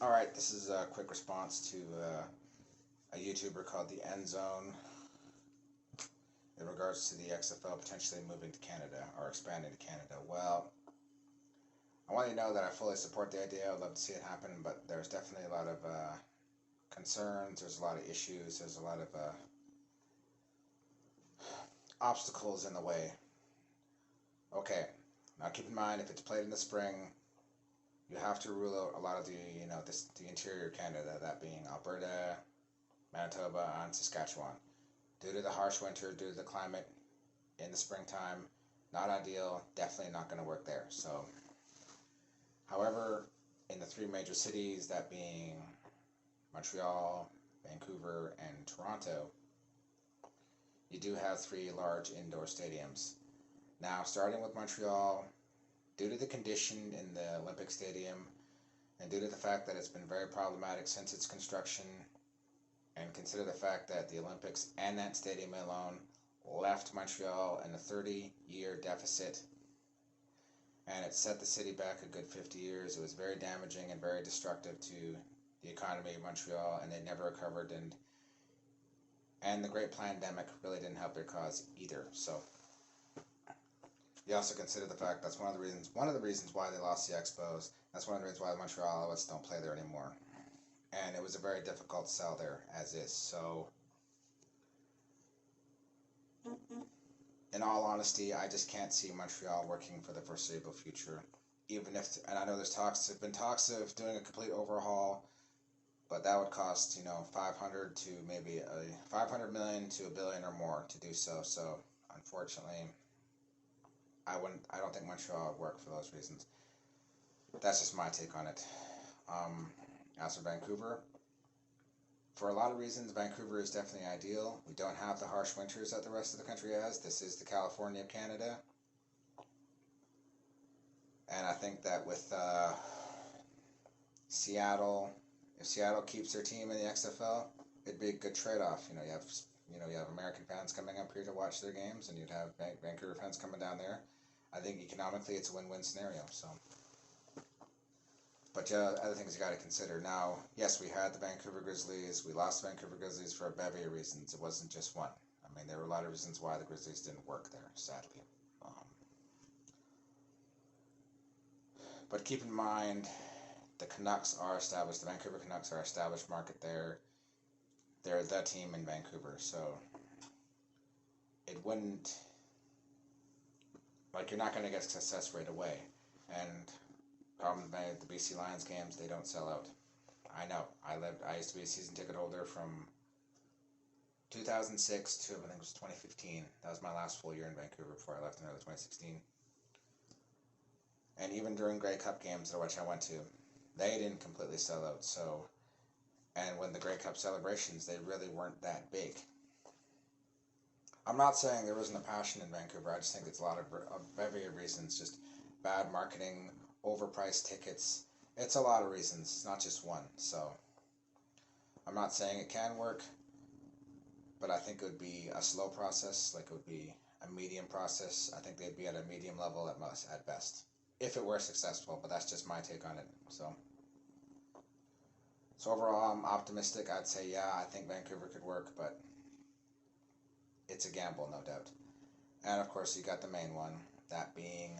Alright, this is a quick response to a YouTuber called The End Zone in regards to the XFL potentially moving to Canada or expanding to Canada. Well, I want you to know that I fully support the idea. I'd love to see it happen, but there's definitely a lot of concerns, there's a lot of issues, there's a lot of obstacles in the way. Okay, now keep in mind if it's played in the spring, you have to rule out a lot of the interior Canada, that being Alberta, Manitoba, and Saskatchewan. Due to the harsh winter, due to the climate in the springtime, not ideal, definitely not going to work there. So, however, in the three major cities, that being Montreal, Vancouver, and Toronto, you do have three large indoor stadiums. Now, starting with Montreal, due to the condition in the Olympic Stadium, and due to the fact that it's been very problematic since its construction, and consider the fact that the Olympics and that stadium alone left Montreal in a 30-year deficit, and it set the city back a good 50 years. It was very damaging and very destructive to the economy of Montreal, and they never recovered, and the great pandemic really didn't help their cause either. So you also consider the fact that's one of the reasons why they lost the Expos. That's one of the reasons why the Montreal Alouettes don't play there anymore. And it was a very difficult sell there as is. So in all honesty, I just can't see Montreal working for the foreseeable future. Even if, and I know have been talks of doing a complete overhaul, but that would cost 500 to maybe 500 million to $1 billion or more to do so. So unfortunately, I don't think Montreal would work for those reasons. That's just my take on it. As for Vancouver, for a lot of reasons, Vancouver is definitely ideal. We don't have the harsh winters that the rest of the country has. This is the California of Canada. And I think that with Seattle, if Seattle keeps their team in the XFL, it'd be a good trade-off. You have American fans coming up here to watch their games, and you'd have Vancouver fans coming down there. I think economically it's a win-win scenario. So, but other things you got to consider. Now, yes, we had the Vancouver Grizzlies. We lost the Vancouver Grizzlies for a bevy of reasons. It wasn't just one. I mean, there were a lot of reasons why the Grizzlies didn't work there, sadly. But keep in mind, the Canucks are established. The Vancouver Canucks are established market there. They're the team in Vancouver, so it wouldn't, like, you're not going to get success right away. And problem with the BC Lions games, they don't sell out. I know. I used to be a season ticket holder from 2006 to I think it was 2015. That was my last full year in Vancouver before I left in early 2016. And even during Grey Cup games, which I went to, they didn't completely sell out. So, and when the Grey Cup celebrations, they really weren't that big. I'm not saying there isn't a passion in Vancouver. I just think it's a lot of bevy of reasons. Just bad marketing, overpriced tickets. It's a lot of reasons. It's not just one. So I'm not saying it can work, but I think it would be a slow process. Like, it would be a medium process. I think they'd be at a medium level at best, if it were successful. But that's just my take on it. So overall, I'm optimistic. I'd say, yeah, I think Vancouver could work, but it's a gamble, no doubt. And of course, you got the main one, that being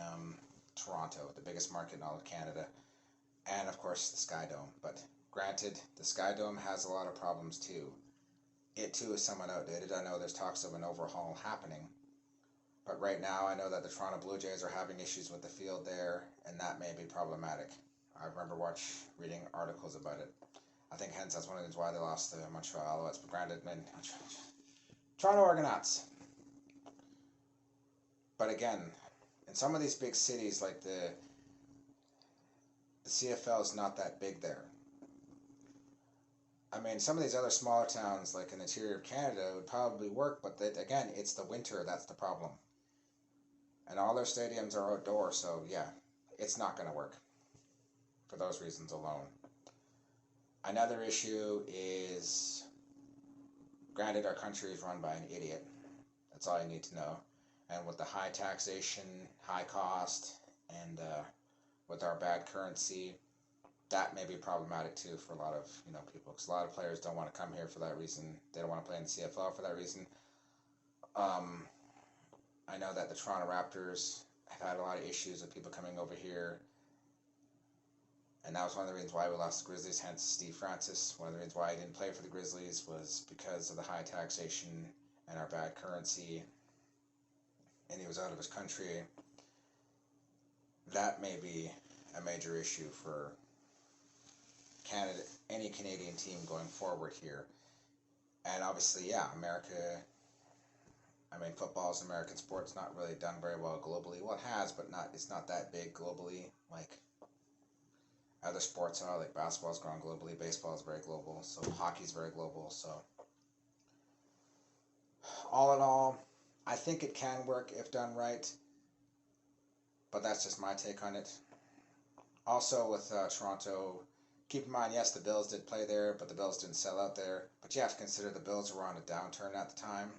Toronto, the biggest market in all of Canada, and of course the Sky Dome. But granted, the Sky Dome has a lot of problems too. It too is somewhat outdated. I know there's talks of an overhaul happening, but right now I know that the Toronto Blue Jays are having issues with the field there, and that may be problematic. I remember reading articles about it. I think hence that's one of the reasons why they lost the Montreal Alouettes. But granted, Toronto Argonauts. But again, in some of these big cities, like the CFL is not that big there. I mean, some of these other smaller towns, like in the interior of Canada, would probably work, but again, it's the winter that's the problem. And all their stadiums are outdoor, so yeah, it's not going to work for those reasons alone. Another issue is, granted, our country is run by an idiot. That's all you need to know. And with the high taxation, high cost, and with our bad currency, that may be problematic too for a lot of people, because a lot of players don't want to come here for that reason. They don't want to play in the CFL for that reason. Um, I know that the Toronto Raptors have had a lot of issues with people coming over here, and that was one of the reasons why we lost the Grizzlies. Hence, Steve Francis. One of the reasons why he didn't play for the Grizzlies was because of the high taxation and our bad currency, and he was out of his country. That may be a major issue for Canada, any Canadian team going forward here. And obviously, yeah, America. I mean, football is an American sport. It's not really done very well globally. Well, it has, but it's not that big globally. Like other sports are, like basketball's gone globally, baseball is very global, so hockey's very global. So all in all, I think it can work if done right, but that's just my take on it. Also with Toronto, keep in mind, yes, the Bills did play there, but the Bills didn't sell out there. But you have to consider the Bills were on a downturn at the time.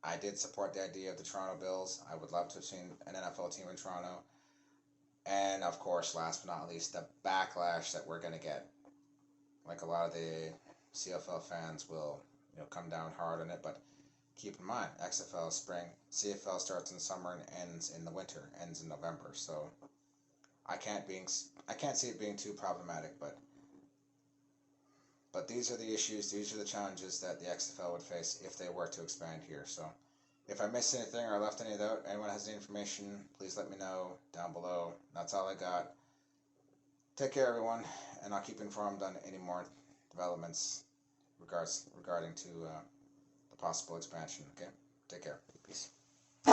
I did support the idea of the Toronto Bills. I would love to have seen an NFL team in Toronto. And of course, last but not least, the backlash that we're going to get. Like a lot of the CFL fans will, come down hard on it, but keep in mind, XFL is spring, CFL starts in summer and ends in the winter, ends in November. So I can't see it being too problematic, but these are the issues, these are the challenges that the XFL would face if they were to expand here. So if I missed anything or left any out, anyone has any information, please let me know down below. That's all I got. Take care, everyone, and I'll keep informed on any more developments regarding to the possible expansion. Okay? Take care. Peace.